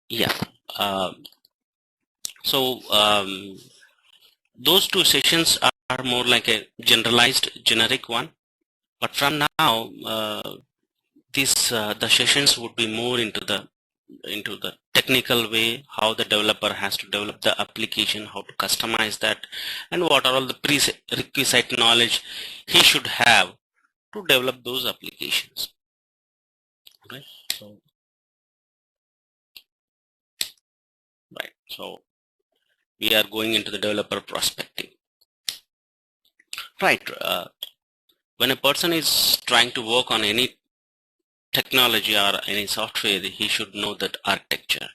Yeah. Uh, so those two sessions are more like a generalized generic one. But from now, the sessions would be more into the technical way, how the developer has to develop the application, how to customize that, and what are all the prerequisite knowledge he should have to develop those applications. Right. So right. So we are going into the developer perspective. Right. When a person is trying to work on any technology or any software, he should know that architecture.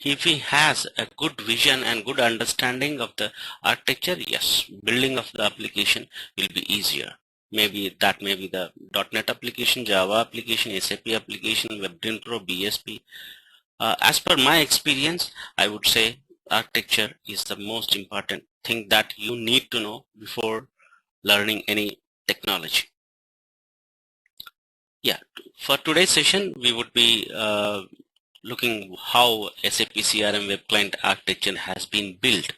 If he has a good vision and good understanding of the architecture, yes, building of the application will be easier. Maybe that may be the .NET application, Java application, SAP application, WebDriven Pro, BSP. As per my experience, I would say architecture is the most important thing that you need to know before learning any technology. Yeah, for today's session, we would be looking how SAP CRM Web Client architecture has been built.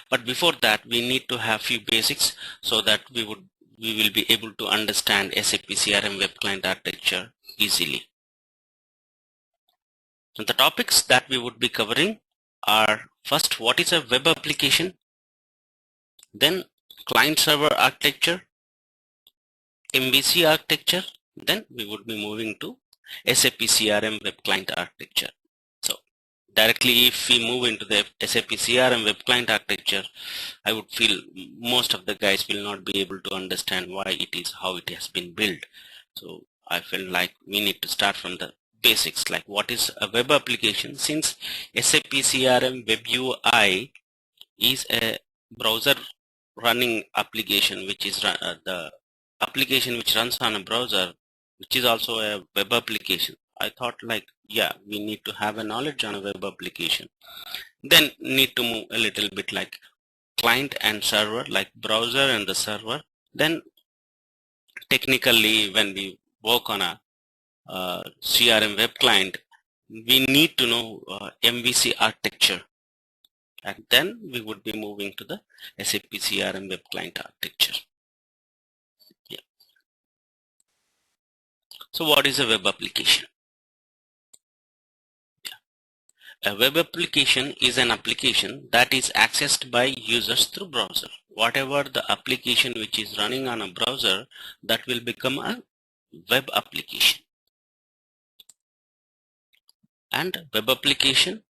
But before that, we need to have few basics so that we will be able to understand SAP CRM Web Client architecture easily. And the topics that we would be covering are: first, what is a web application? Then client server architecture, MVC architecture. Then we would be moving to SAP CRM Web Client architecture. So directly, if we move into the SAP CRM Web Client architecture, I would feel most of the guys will not be able to understand why it is, how it has been built. So I feel like we need to start from the basics, like what is a web application. Since SAP CRM Web UI is a browser running application, which is the application which runs on a browser, which is also a web application. I thought like, yeah, we need to have a knowledge on a web application. Then need to move a little bit like client and server, like browser and the server. Then technically, when we work on a CRM web client, we need to know MVC architecture. And then we would be moving to the SAP CRM web client architecture. Yeah. So what is a web application? A web application is an application that is accessed by users through browser. Whatever the application which is running on a browser, that will become a web application. And web application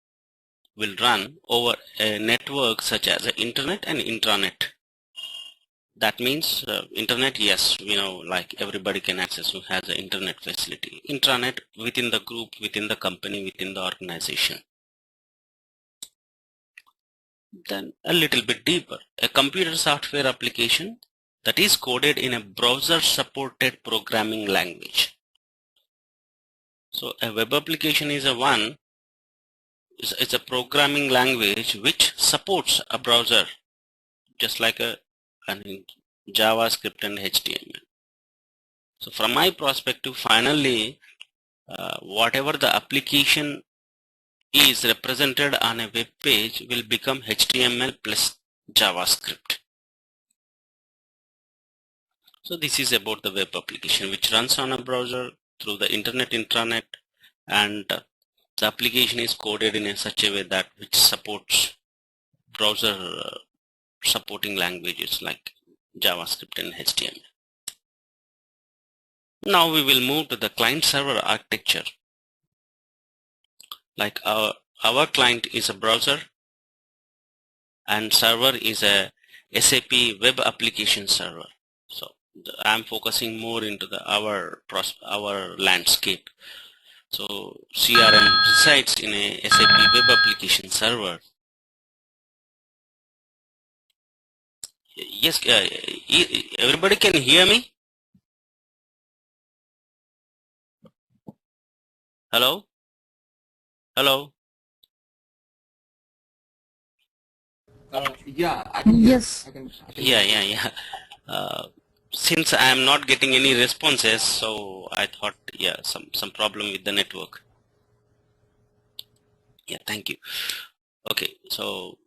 will run over a network such as the internet and intranet. That means internet, yes, we know, like everybody can access who has an internet facility. Intranet within the group, within the company, within the organization. Then a little bit deeper, a computer software application that is coded in a browser supported programming language. So a web application is it's a programming language which supports a browser, just like an JavaScript and HTML. So from my perspective, finally, whatever the application is represented on a web page will become HTML plus JavaScript. So this is about the web application which runs on a browser through the internet intranet, and the application is coded in such a way that which supports browser supporting languages like JavaScript and HTML. Now we will move to the client server architecture. Like our client is a browser and server is a SAP web application server. So I'm focusing more into our landscape. So CRM resides in a SAP web application server. Yes, everybody can hear me? Hello? Hello? Yeah, I can hear. Yes. I can Yeah. Since I am not getting any responses, so I thought, yeah, some problem with the network. Yeah, thank you. Okay, so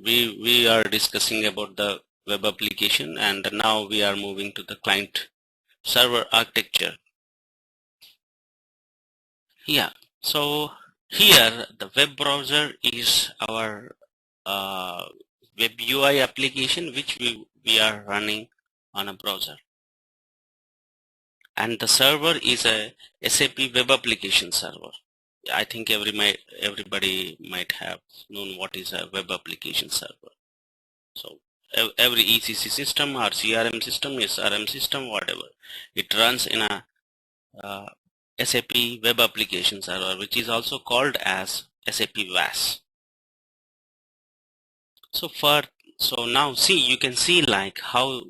we are discussing about the web application, and now we are moving to the client server architecture. Yeah, so here the web browser is our web UI application which we are running on a browser, and the server is a SAP web application server. I think everybody might have known what is a web application server. So every ECC system or CRM system, SRM system, whatever, it runs in a uh, SAP web application server, which is also called as SAP WAS. So now see, you can see like how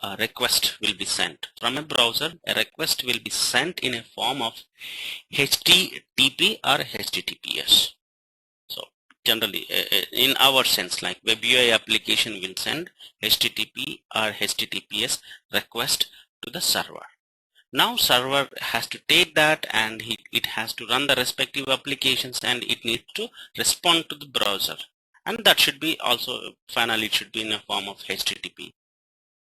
a request will be sent from a browser. A request will be sent in a form of HTTP or HTTPS. So generally, in our sense, like web UI application will send HTTP or HTTPS request to the server. Now server has to take that, and it has to run the respective applications, and it needs to respond to the browser. And that should be also, finally, it should be in a form of HTTP.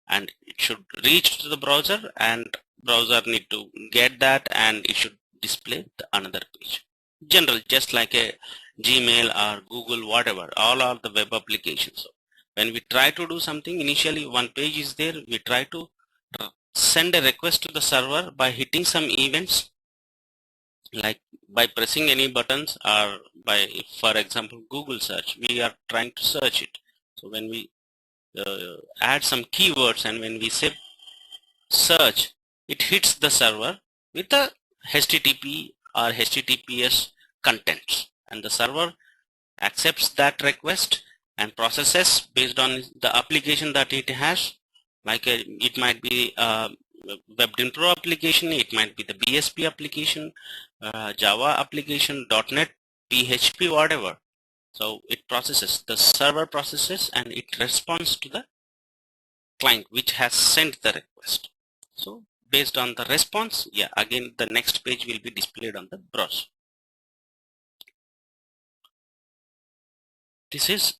And it should reach to the browser, and browser need to get that, and it should display the another page. General, just like a Gmail or Google, whatever, all are the web applications. So when we try to do something, initially one page is there, we try to send a request to the server by hitting some events, like by pressing any buttons, or by, for example, Google search, we are trying to search it. So when we add some keywords, and when we say search, it hits the server with the HTTP or HTTPS contents, and the server accepts that request and processes based on the application that it has. Like it might be a WebDyn Pro application, it might be the BSP application, Java application, .NET, PHP, whatever. So it processes, the server processes, and it responds to the client which has sent the request. So based on the response, yeah, again the next page will be displayed on the browser. This is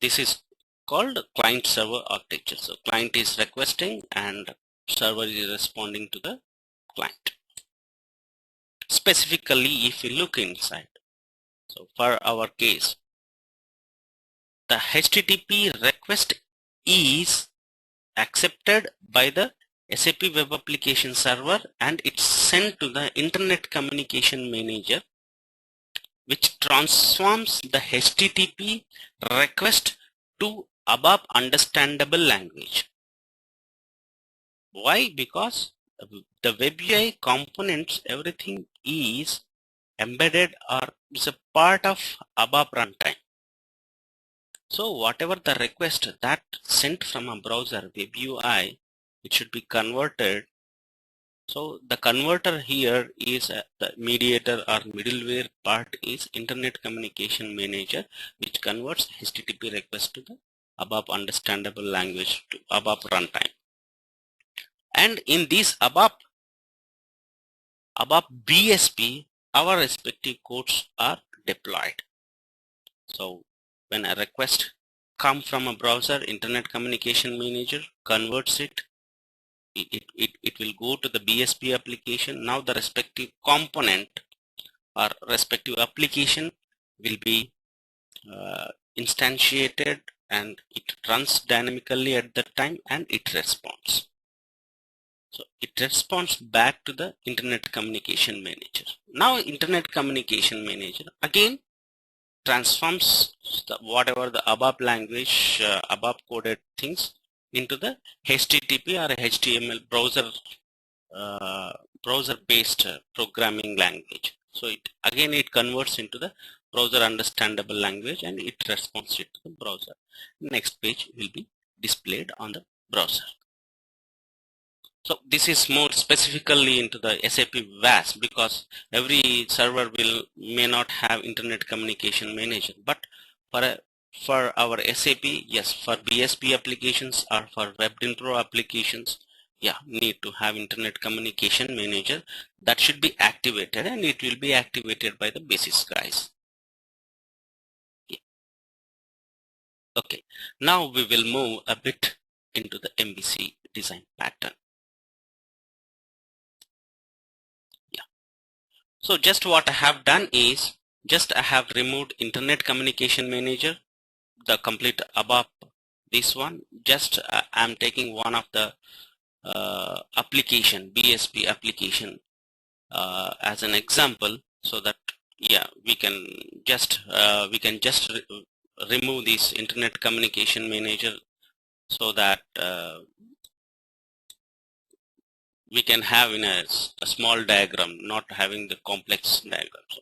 this is called client server architecture. So client is requesting and server is responding to the client. Specifically, if we look inside, so for our case, the HTTP request is accepted by the SAP web application server, and it's sent to the internet communication manager, which transforms the HTTP request to ABAP understandable language. Why? Because the web UI components, everything is embedded or is a part of ABAP runtime. So whatever the request that sent from a browser web UI, it should be converted. So the converter here is the mediator or middleware part is Internet Communication Manager, which converts HTTP request to the ABAP understandable language to ABAP runtime. And in this ABAP BSP, our respective codes are deployed. So when a request comes from a browser, Internet Communication Manager converts it. It will go to the BSP application. Now the respective component or respective application will be instantiated, and it runs dynamically at that time, and it responds. So it responds back to the Internet Communication Manager. Now Internet Communication Manager again transforms whatever the ABAP language, ABAP coded things into the HTTP or HTML browser based programming language. So it converts into the browser understandable language, and it responds it to the browser. Next page will be displayed on the browser. So this is more specifically into the SAP WAS, because every server may not have Internet Communication Manager, but for our SAP, yes, for BSP applications or for WebDyn Pro applications, yeah, need to have Internet Communication Manager that should be activated, and it will be activated by the basis guys. Okay, now we will move a bit into the MVC design pattern. Yeah. So just what I have done is, just I have removed Internet Communication Manager, the complete ABAP, this one. Just I'm taking one of the application, BSP application, as an example, so that yeah, we can just remove this Internet Communication Manager, so that we can have in a small diagram, not having the complex diagram. So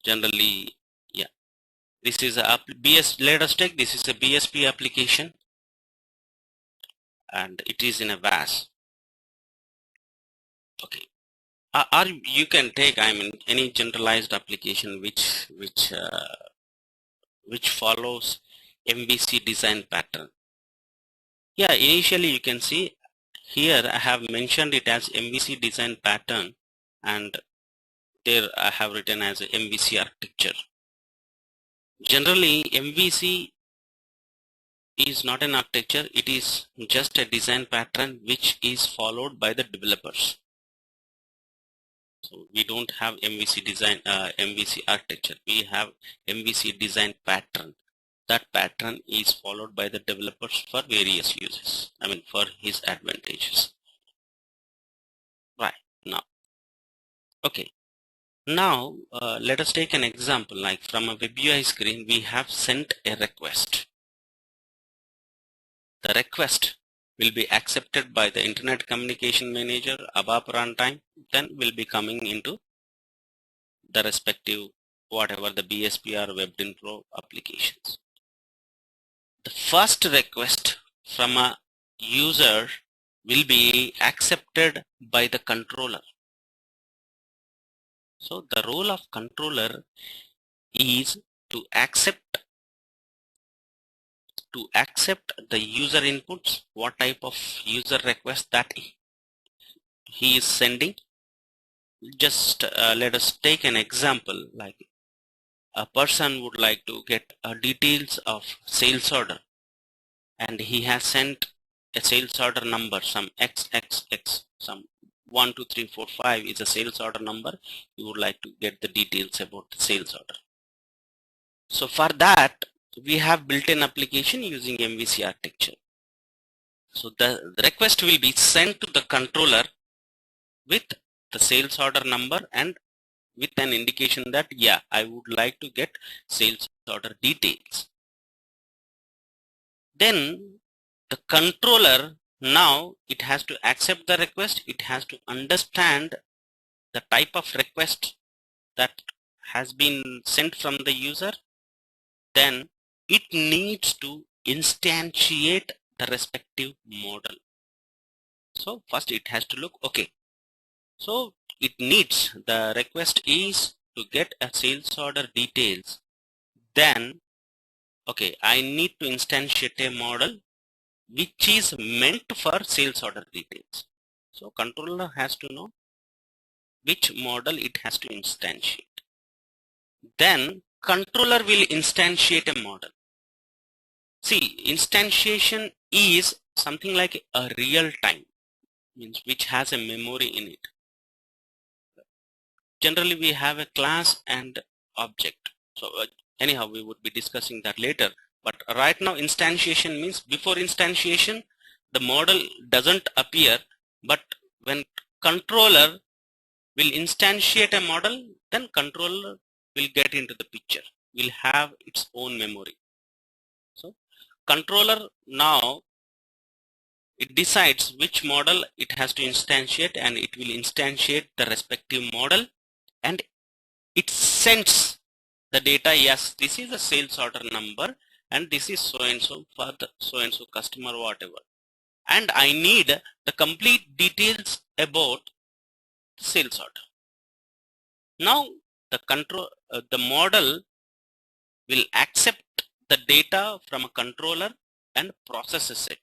generally, yeah, this is a let us take, this is a BSP application, and it is in a VAS. Okay, or you can take, I mean, any generalized application which follows MVC design pattern. Yeah, initially you can see here I have mentioned it as MVC design pattern, and there I have written as a MVC architecture. Generally, MVC is not an architecture, it is just a design pattern which is followed by the developers. So we don't have MVC design, MVC architecture, we have MVC design pattern. That pattern is followed by the developers for various uses, I mean for his advantages. Right, now, okay. Now let us take an example, like from a web UI screen we have sent a request. The request will be accepted by the Internet Communication Manager, ABAP runtime, then will be coming into the respective whatever the BSP or WebDynPro applications. The first request from a user will be accepted by the controller. So the role of controller is to accept the user inputs, what type of user request that he is sending. Just let us take an example, like a person would like to get details of sales order, and he has sent a sales order number, some XXX, some 1 2 3 4 5 is a sales order number. You would like to get the details about the sales order. So for that we have built an application using MVC architecture. So the request will be sent to the controller with the sales order number and with an indication that yeah, I would like to get sales order details. Then the controller, now it has to accept the request, it has to understand the type of request that has been sent from the user, then it needs to instantiate the respective model. So first it has to look, okay, so it needs, the request is to get a sales order details, then okay, I need to instantiate a model which is meant for sales order details. So controller has to know which model it has to instantiate. Then controller will instantiate a model. See, instantiation is something like a real time, means which has a memory in it. Generally we have a class and object. So anyhow we would be discussing that later, but right now instantiation means before instantiation the model doesn't appear, but when controller will instantiate a model, then controller will get into the picture, will have its own memory. So controller now it decides which model it has to instantiate, and it will instantiate the respective model, and it sends the data, yes, this is a sales order number and this is so and so for the so and so customer, whatever, and I need the complete details about the sales order. Now the model will accept the data from a controller and processes it.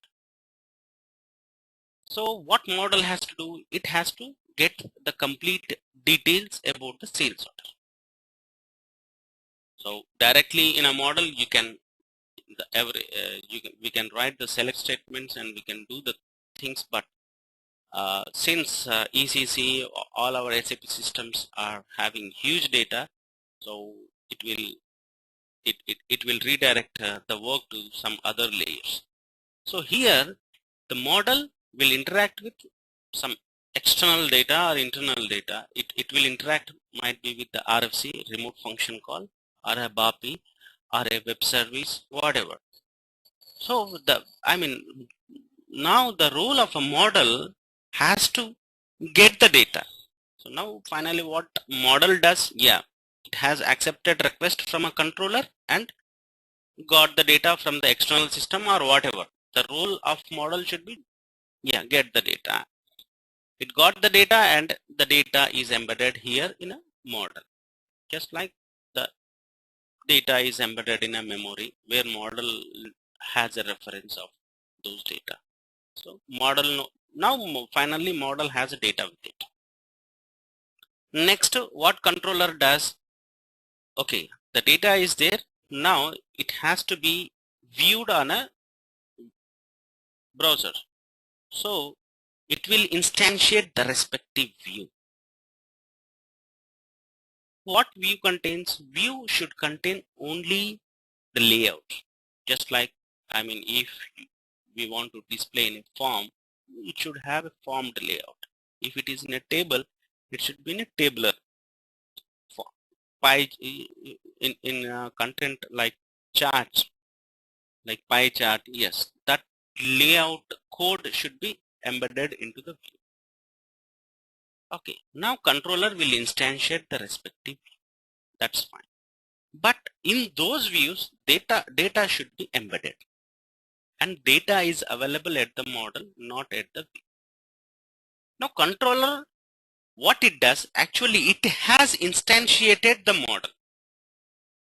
So what model has to do? It has to get the complete details about the sales order. So directly in a model you can we can write the select statements and we can do the things, but since ECC, all our SAP systems are having huge data, so it will redirect the work to some other layers. So here the model will interact with some external data or internal data. It will interact, might be with the RFC, remote function call, or a BAPI, or a web service, whatever. So now the role of a model has to get the data. So now finally what model does, yeah, it has accepted request from a controller and got the data from the external system or whatever. The role of model should be, yeah, get the data. It got the data and the data is embedded here in a model. Just like the data is embedded in a memory where model has a reference of those data. So model, now finally model has a data with it. Next, what controller does, okay, the data is there. Now it has to be viewed on a browser. So it will instantiate the respective view. What view contains? View should contain only the layout. Just like, if we want to display in a form, it should have a formed layout. If it is in a table, it should be in a tabular form. Pie in content like charts, like pie chart, yes, that layout code should be embedded into the view. Okay, now controller will instantiate the respective view. That's fine. But in those views, data should be embedded. And data is available at the model, not at the view. Now controller, what it does, actually it has instantiated the model.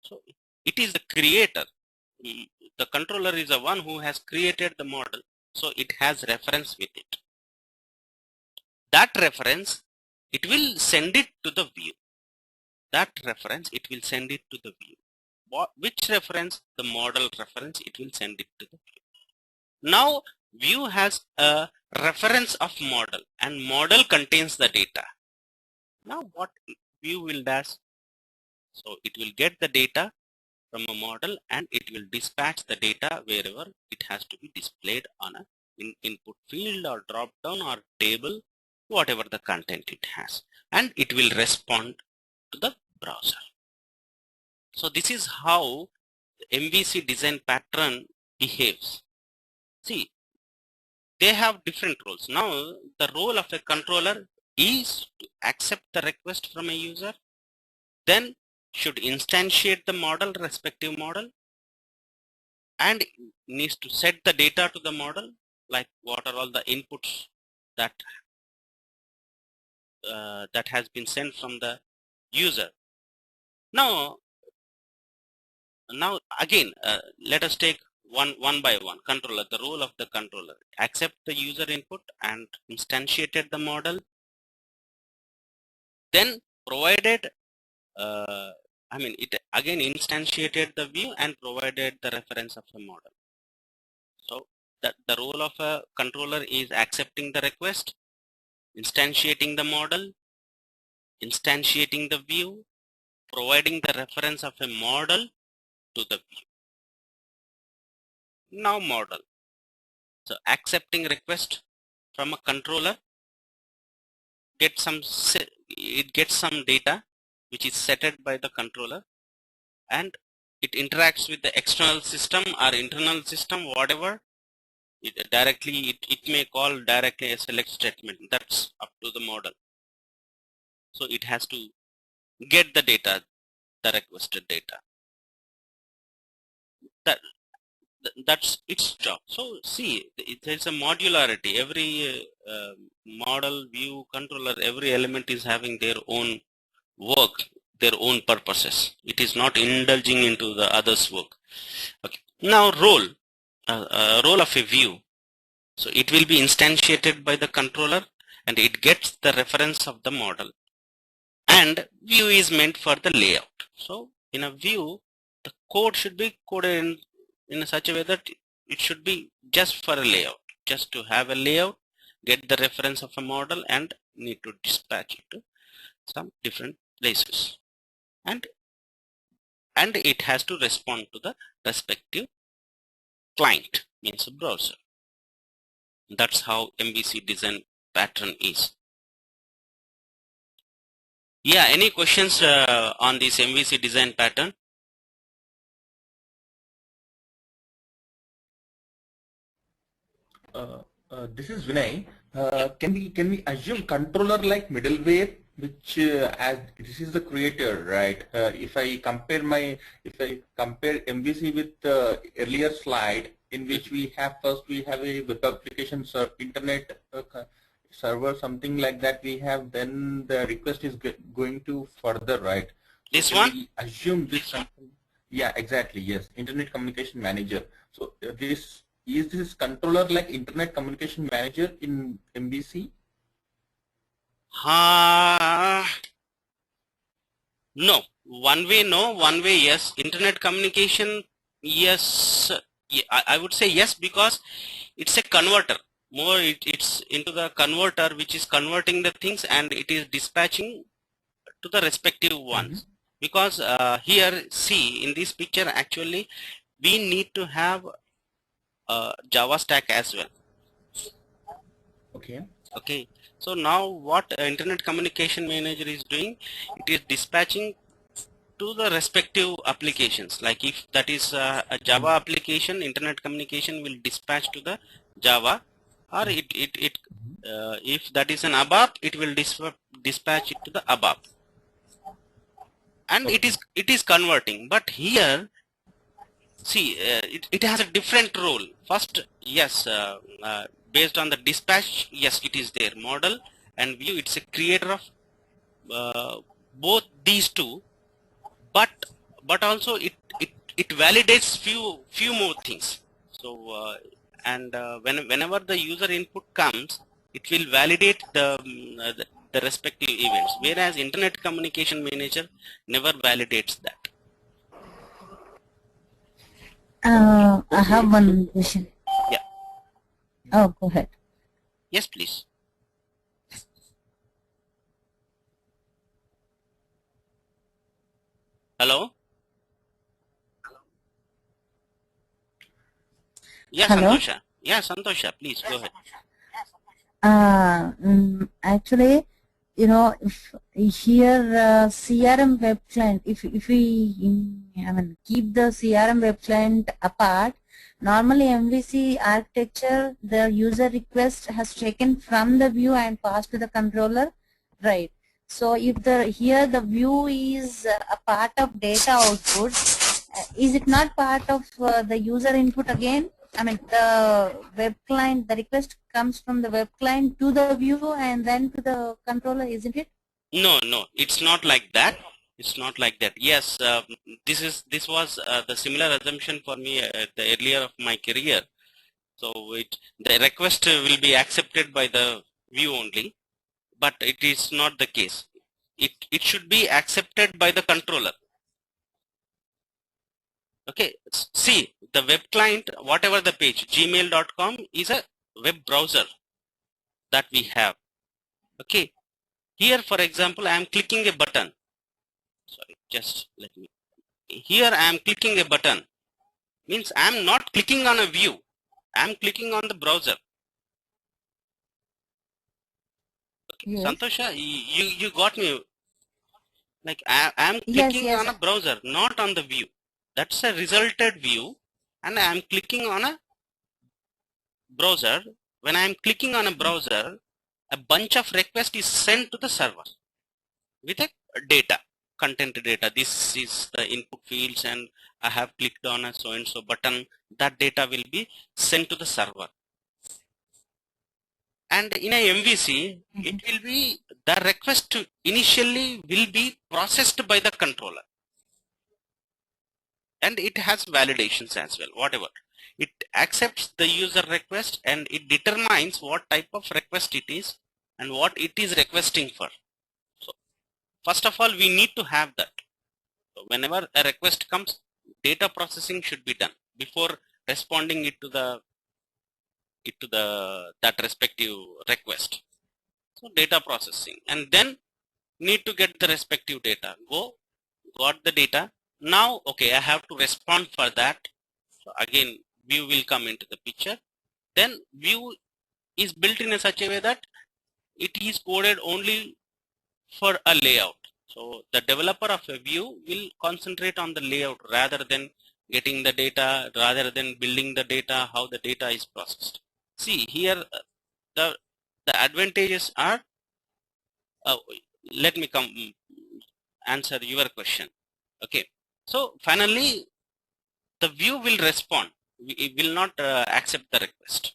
So it is the creator. The controller is the one who has created the model. So it has reference with it. That reference, it will send it to the view. That reference, it will send it to the view. Which reference? The model reference, it will send it to the view. Now view has a reference of model and model contains the data. Now what view will does? So it will get the data from a model and it will dispatch the data wherever it has to be displayed on a input field or drop down or table, whatever the content it has, and it will respond to the browser. So this is how the MVC design pattern behaves. See, they have different roles. Now the role of a controller is to accept the request from a user, then should instantiate the model, respective model, and needs to set the data to the model, like what are all the inputs that that has been sent from the user. Now again, let us take one by one. Controller, the role of the controller: accept the user input and instantiated the model, then provided it again instantiated the view and provided the reference of the model. So that the role of a controller is accepting the request, instantiating the model, instantiating the view, providing the reference of a model to the view. Now model. So accepting request from a controller, it gets some data which is setted by the controller, and it interacts with the external system or internal system, whatever. It may call directly a select statement. That's up to the model. So it has to get the data, the requested data. That's its job. So see, there's a modularity. Every model, view, controller, every element is having their own work, their own purposes. It is not indulging into the others' work. Okay. Now role of a view. So it will be instantiated by the controller and it gets the reference of the model. And view is meant for the layout. So in a view, the code should be coded in in such a way that it should be just for a layout, just to have a layout, get the reference of a model, and need to dispatch it to some different places, and it has to respond to the respective client, means a browser. That's how MVC design pattern is. Yeah, any questions on this MVC design pattern? This is Vinay. Can we assume controller like middleware, which as this is the creator, right? If I compare MVC with the earlier slide, in which we have a web application internet server, something like that. We have, then the request is going to further, right? So This can one? we assume this? Yeah, exactly. Yes, Internet Communication Manager. So is this controller like Internet Communication Manager in MVC? No. One way no, one way yes. Internet communication, yes. I would say yes, because it's a converter. More it's into the converter, which is converting the things, and it is dispatching to the respective ones. Because here, see, in this picture, actually, we need to have Java stack as well. Okay, so now what Internet Communication Manager is doing, it is dispatching to the respective applications. Like if that is a Java application, Internet Communication will dispatch to the Java, or if that is an ABAP, it will dispatch it to the ABAP, and it is converting. But here, see, it has a different role. First, yes, based on the dispatch, yes, it is there. Model and view, it's a creator of both these two, but also it validates few more things. So whenever the user input comes, it will validate the respective events, whereas Internet Communication Manager never validates that. I have one question. Yeah. Oh, go ahead. Yes, please. Hello? Yeah, Hello? Santosha. Yeah, Santosha, please go ahead. Actually, you know, if here CRM web client, if we keep the CRM web client apart, normally MVC architecture, the user request has taken from the view and passed to the controller, right? So if here the view is a part of data output, is it not part of the user input again? I mean, the web client, the request comes from the web client to the view and then to the controller, isn't it? No, it's not like that. It's not like that. Yes, this was the similar assumption for me at the earlier of my career. So the request will be accepted by the view only, but it is not the case. It should be accepted by the controller. Okay, see, the web client, whatever the page, gmail.com is a web browser that we have. Okay, here for example, I am clicking a button. Sorry, just let me. Here I am clicking a button. Means I am not clicking on a view. I am clicking on the browser. Okay. Yes. Santosha, you got me. Like I am clicking Yes. on a browser, not on the view. That's a resulted view, and I am clicking on a browser. When I am clicking on a browser, a bunch of requests is sent to the server with a data, content data. This is the input fields, and I have clicked on a so and so button. That data will be sent to the server. And in a MVC, it will be, the request initially will be processed by the controller, and it has validations as well. Whatever, it accepts the user request, and it determines what type of request it is and what it is requesting for. So first of all, we need to have that. So whenever a request comes, data processing should be done. before responding it to that respective request. So data processing, and then need to get the respective data. Got the data. Now, okay, I have to respond for that. So again, view will come into the picture. Then view is built in a such a way that it is coded only for a layout. So the developer of a view will concentrate on the layout rather than getting the data, rather than building the data, how the data is processed. See here, the advantages are, let me answer your question. Okay, so finally the view will respond. It will not accept the request.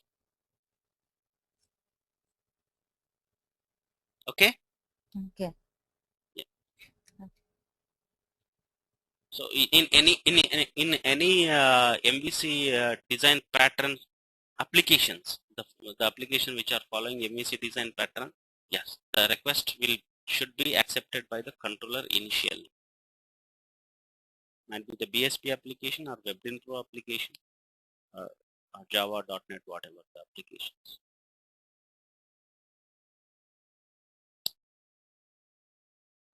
Okay. Okay. Yeah. So in any MVC design pattern applications, the application which are following MVC design pattern, yes, the request should be accepted by the controller initially. Might be the BSP application or WebDynPro application, or Java, .NET, whatever the applications.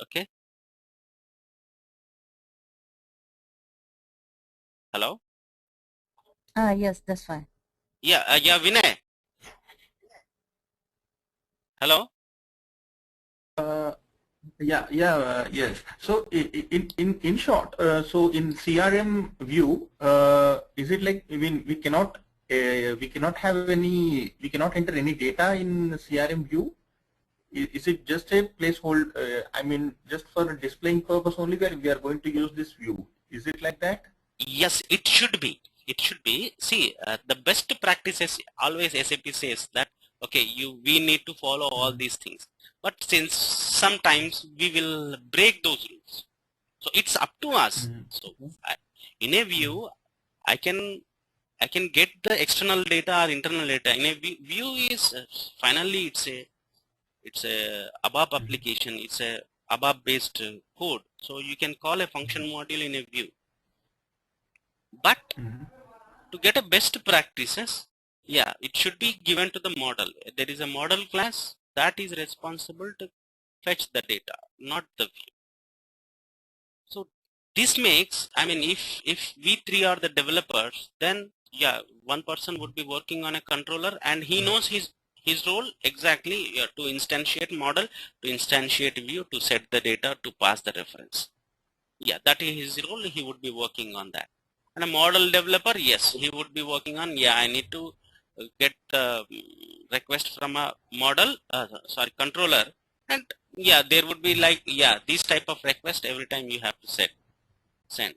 Okay. Hello. Yes, that's fine. Yeah. Yeah. Vinay. Hello. Yes. So in short, so in CRM view, is it like, I mean, we cannot enter any data in CRM view? Is it just a placeholder? I mean, just for displaying purpose only, where we are going to use this view? Is it like that? Yes, it should be. It should be. See, the best practices always SAP says that, okay, we need to follow all these things. But since sometimes we will break those rules, so it's up to us. So in a view, I can get the external data or internal data. In a view is finally it's a ABAP application. It's a ABAP based code. So you can call a function module in a view. But to get a best practices, yeah, it should be given to the model. There is a model class that is responsible to fetch the data, not the view. So this makes, I mean, if we three are the developers, then yeah, one person would be working on a controller and he knows his role exactly, to instantiate model, to instantiate view, to set the data, to pass the reference. Yeah, that is his role. He would be working on that. And a model developer, yes, he would be working on, yeah, I need to get the request from a model, controller, and yeah, there would be like, yeah, these type of request every time you have to send.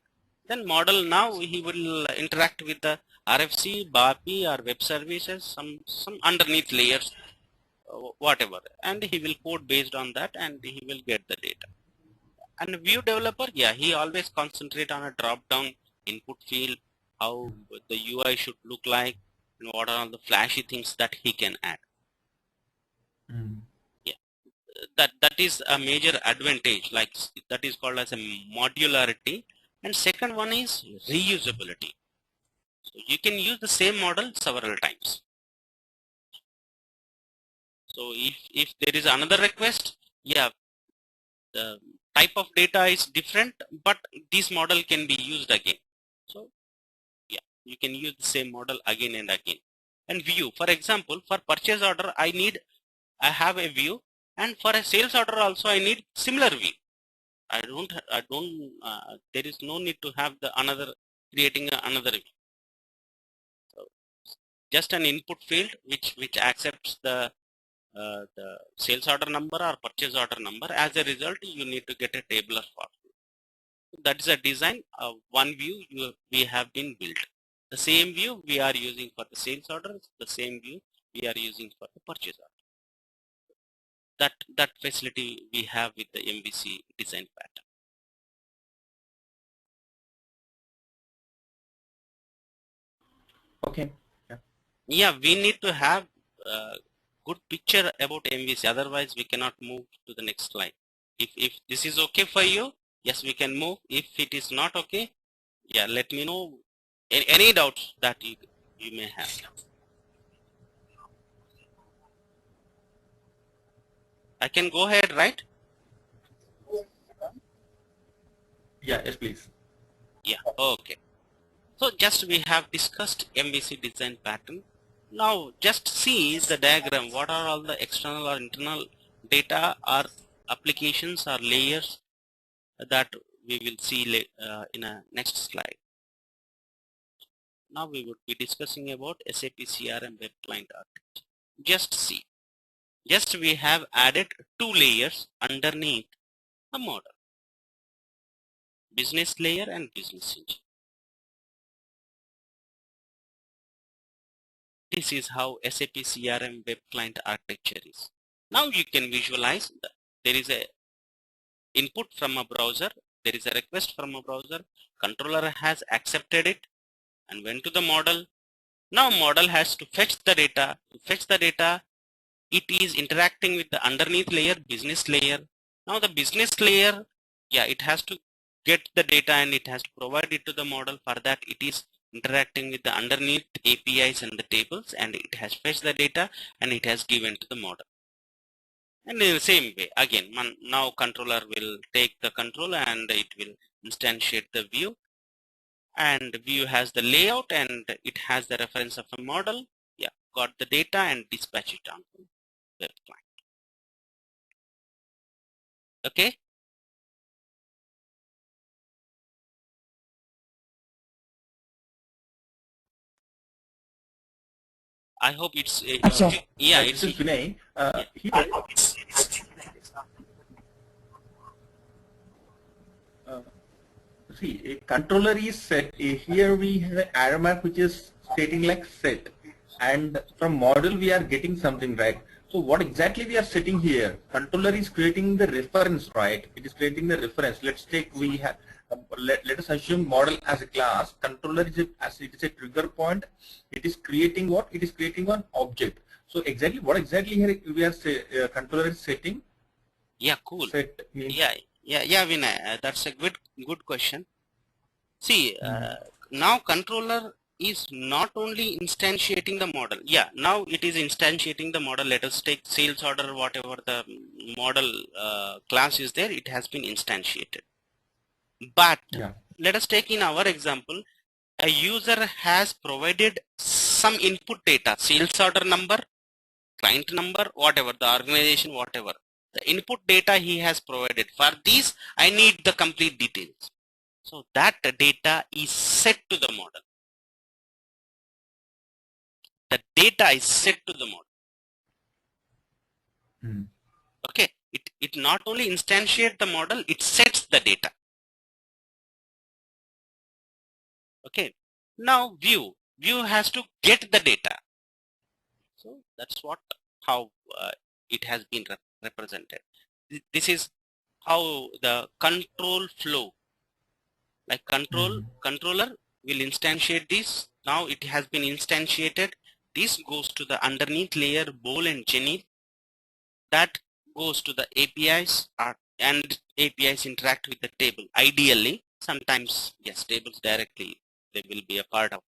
Then model, now he will interact with the RFC, BAPI or web services, some underneath layers, whatever, and he will code based on that and he will get the data. And view developer, yeah, he always concentrate on a drop down input field, how the UI should look like, and what are all the flashy things that he can add. Yeah, that is a major advantage, like that is called as a modularity. And second one is reusability. So you can use the same model several times. So if there is another request, yeah, the type of data is different, but this model can be used again. So yeah, you can use the same model again and again. And view, for example, for purchase order, I have a view, and for a sales order also I need similar view. There is no need to have creating another view. So just an input field which accepts the sales order number or purchase order number. As a result, you need to get a tabular form. That is a design of one view we have been built. The same view we are using for the sales orders, the same view we are using for the purchase order. That facility we have with the MVC design pattern. Okay. Yeah, we need to have a good picture about MVC, otherwise we cannot move to the next slide. If this is okay for you, yes, we can move. If it is not okay, yeah, let me know. Any doubts that you may have? I can go ahead, right? Yeah, yes, please. Yeah, okay. So just we have discussed MVC design pattern. Now just see the diagram. What are all the external or internal data or applications or layers that we will see in a next slide. Now we would be discussing about SAP CRM web client architecture. Just see. Just we have added two layers underneath the model. Business layer and business engine. This is how SAP CRM web client architecture is. Now you can visualize that there is a input from a browser, there is a request from a browser, controller has accepted it and went to the model. Now model has to fetch the data. To fetch the data, it is interacting with the underneath layer, business layer. Now the business layer, yeah, it has to get the data and it has to provide it to the model. For that, it is interacting with the underneath APIs and the tables, and it has fetched the data and it has given to the model. And in the same way, again, now controller will take the control and it will instantiate the view, and view has the layout and it has the reference of a model. Yeah, got the data and dispatch it on to web client. Okay. I hope it's yeah, This it's is Vinay. yeah. Here, see, a controller is set. Here we have an arrow mark which is stating like set, and from model we are getting something, right? So what exactly we are setting here? Controller is creating the reference, right? It is creating the reference. Let's take we have. Let us assume model as a class. Controller is as it is a trigger point. It is creating what? It is creating one object. So exactly what exactly here we are controller is setting. Yeah, cool. Set means Yeah, Vinay, that's a good question. See, now controller is not only instantiating the model. Yeah, now it is instantiating the model. Let us take sales order, whatever the model class is there, it has been instantiated. But yeah. let us take in our example, a user has provided some input data, sales order number, client number, whatever, the organization, whatever. The input data he has provided. For these, I need the complete details. So that data is set to the model. The data is set to the model. Okay, it not only instantiate the model, it sets the data. Okay, now view has to get the data. So that's how it has been represented. This is how the control flow, like controller will instantiate this. Now it has been instantiated. This goes to the underneath layer, Bol and Jenny. That goes to the APIs, and APIs interact with the table. Ideally, sometimes yes, tables directly they will be a part of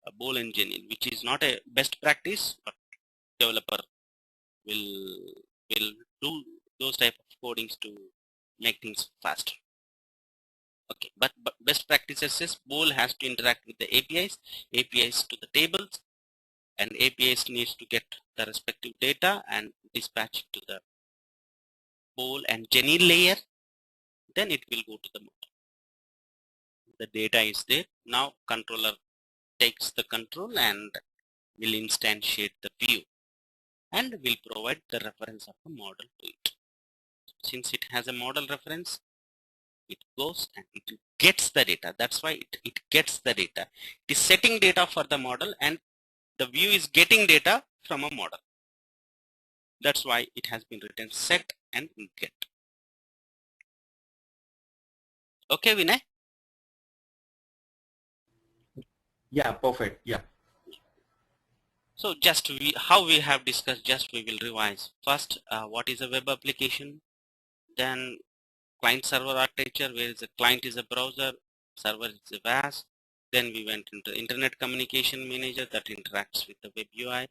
a Bol and Jenny, which is not a best practice, but developer will do those type of codings to make things faster. Okay, but best practices is Bol has to interact with the APIs to the tables, and APIs needs to get the respective data and dispatch it to the Bol and Jenny layer. Then it will go to the model. The data is there. Now controller takes the control and will instantiate the view and will provide the reference of the model to it. Since it has a model reference, it goes and it gets the data. That's why it gets the data. It is setting data for the model, and the view is getting data from a model. That's why it has been written set and get. Okay, Vinay? Yeah, perfect. Yeah. So just how we have discussed, just we will revise. First, what is a web application? Then client server architecture, where is the client is a browser, server is a VAS. Then we went into Internet Communication Manager that interacts with the web UI.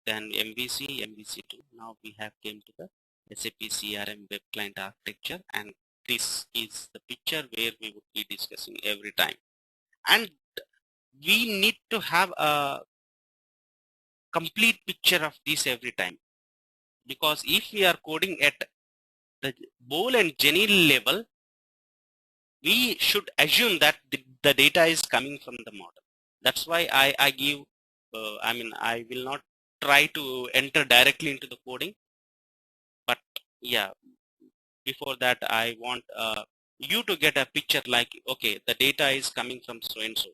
Then MVC, MVC2. Now we have came to the SAP CRM Web Client Architecture, and this is the picture where we would be discussing every time. And we need to have a complete picture of this every time, because if we are coding at the Bol and Genil level, we should assume that the data is coming from the model. That's why I give, I will not try to enter directly into the coding, but yeah, before that I want you to get a picture like, okay, the data is coming from so and so.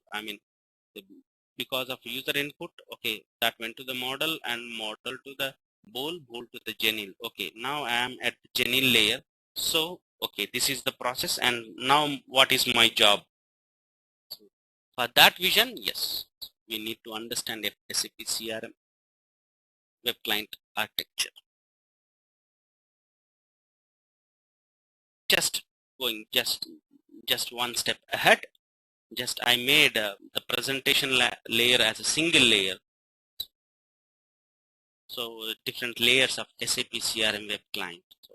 Because of user input, okay, that went to the model, and model to the Bol to the Genil. Okay, now I am at the Genil layer. So okay, this is the process, and now what is my job? So for that vision, yes, we need to understand SAP CRM Web Client Architecture. Just going just one step ahead, just I made the presentation layer as a single layer. So different layers of SAP CRM Web Client. So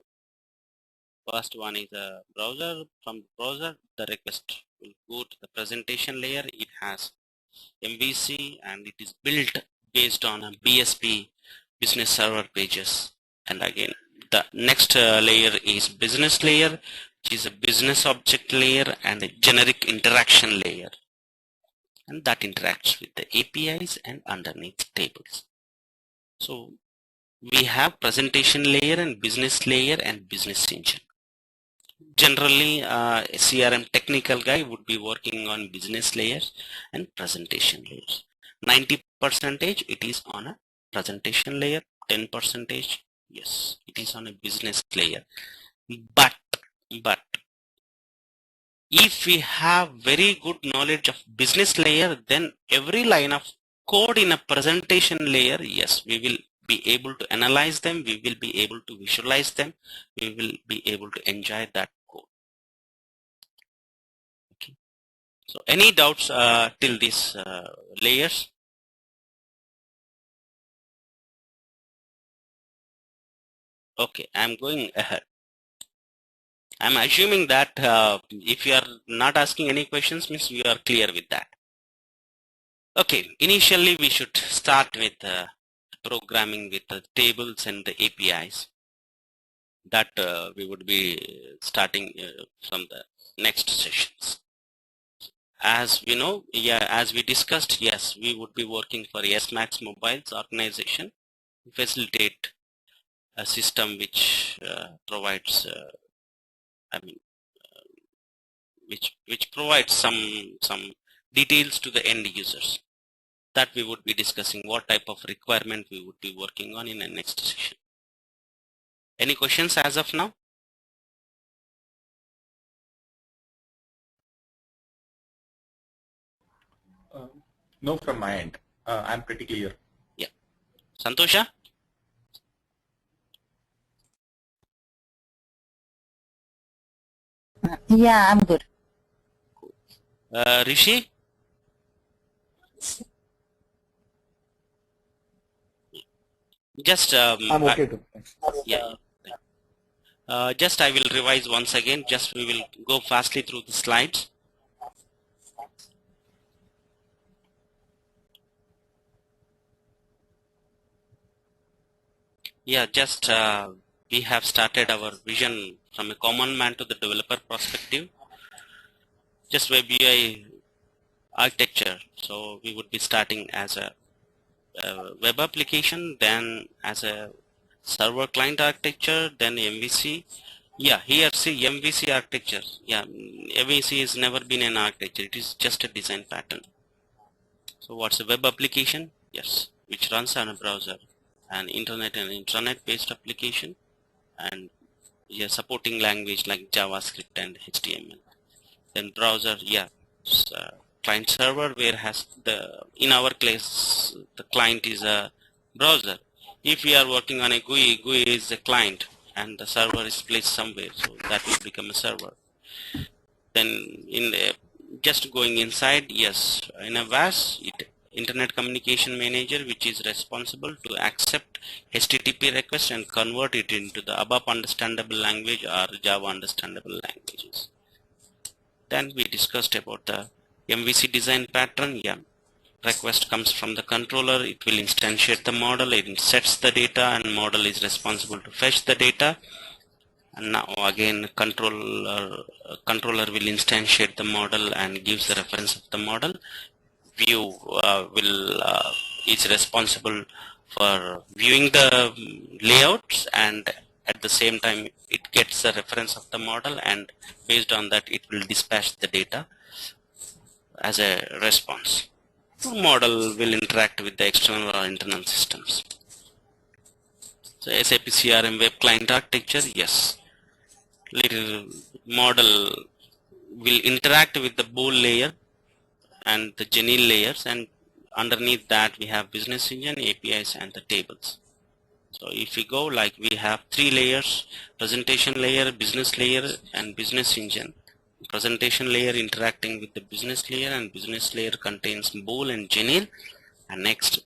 first one is a browser. From the browser, the request will go to the presentation layer. It has MVC, and it is built based on a BSP, business server pages. And again, the next layer is business layer, which is a business object layer and a generic interaction layer, and that interacts with the APIs and underneath tables. So we have presentation layer and business layer and business engine. Generally, a CRM technical guy would be working on business layers and presentation layers. 90% it is on a presentation layer, 10% yes, it is on a business layer. But if we have very good knowledge of business layer, then every line of code in a presentation layer, yes, we will be able to analyze them, we will be able to visualize them, we will be able to enjoy that code. Okay. So any doubts till these layers? Okay, I'm going ahead. I'm assuming that if you are not asking any questions, means you are clear with that. Okay, initially we should start with programming with the tables and the APIs. That we would be starting from the next sessions. As we know, yeah, as we discussed, yes, we would be working for SMAX Mobile's organization to facilitate a system which provides, which provides some details to the end users. That we would be discussing what type of requirement we would be working on in the next session. Any questions as of now? No, from my end. I'm pretty clear. Yeah. Santosha? Yeah, I'm good. Rishi? Just I'm okay too. Thanks. yeah. Just I will revise once again. Just we will go fastly through the slides. Yeah, just we have started our vision from a common man to the developer perspective. Just web UI architecture. So we would be starting as a web application, then as a server client architecture, then MVC. Yeah, here see MVC architecture. Yeah, MVC has never been an architecture. It is just a design pattern. So what's a web application? Yes, which runs on a browser, an internet and intranet based application, and yeah, supporting language like JavaScript and HTML. Then browser, yeah, client server, where has the, in our case, the client is a browser. If we are working on a GUI is a client and the server is placed somewhere, so that will become a server. Then in the just going inside, yes, in a VAS, Internet Communication Manager, which is responsible to accept HTTP request and convert it into the ABAP understandable language or Java understandable languages. Then we discussed about the MVC design pattern. Yeah, request comes from the controller, it will instantiate the model, it sets the data, and model is responsible to fetch the data. And now again controller will instantiate the model and gives the reference of the model. View is responsible for viewing the layouts, and at the same time it gets the reference of the model, and based on that it will dispatch the data as a response. Model will interact with the external or internal systems. So SAP CRM web client architecture, yes. Little model will interact with the bool layer and the Genil layers, and underneath that we have business engine, APIs, and the tables. So if we go, like, we have three layers: presentation layer, business layer, and business engine. Presentation layer interacting with the business layer, and business layer contains bool and Genil. And next,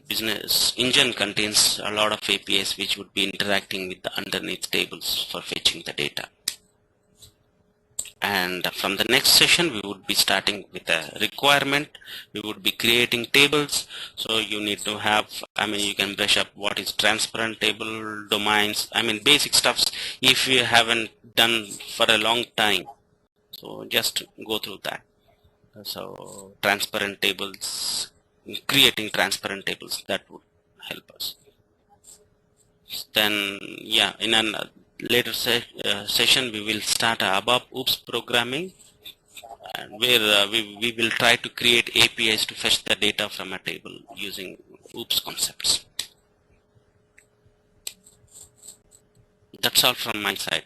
business engine contains a lot of APIs which would be interacting with the underneath tables for fetching the data. And from the next session we would be starting with a requirement. We would be creating tables. So you need to have, you can brush up what is transparent table, domains, basic stuffs if you haven't done for a long time. So just go through that. So transparent tables, creating transparent tables, that would help us. Then yeah, in a later session we will start ABAP OOPS programming, and where we will try to create APIs to fetch the data from a table using OOPS concepts. That's all from my side.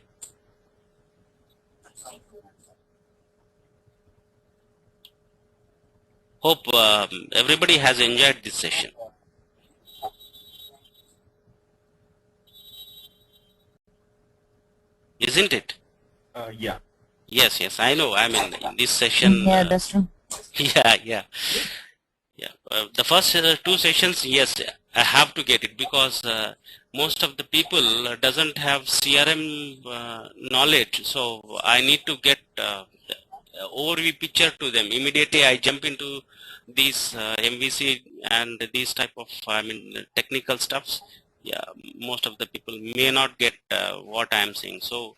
Hope everybody has enjoyed this session. Isn't it? Yeah. Yes, I know. In this session. Yeah, that's true. Yeah. The first two sessions, yes, I have to get it, because most of the people doesn't have CRM knowledge. So I need to get overview picture to them. Immediately I jump into these MVC and these type of technical stuffs. Yeah, most of the people may not get what I am saying. So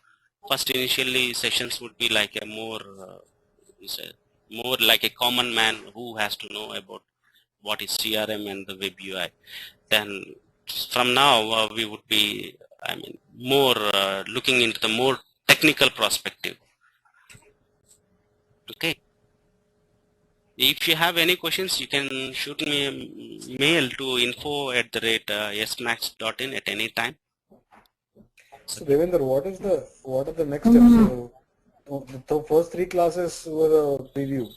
first initially sessions would be like a more like a common man who has to know about what is CRM and the web UI. Then from now we would be more looking into the more technical perspective. Okay. If you have any questions, you can shoot me a mail to info@smax.in at any time. So Devendra, what are the next steps? So the first three classes were a preview.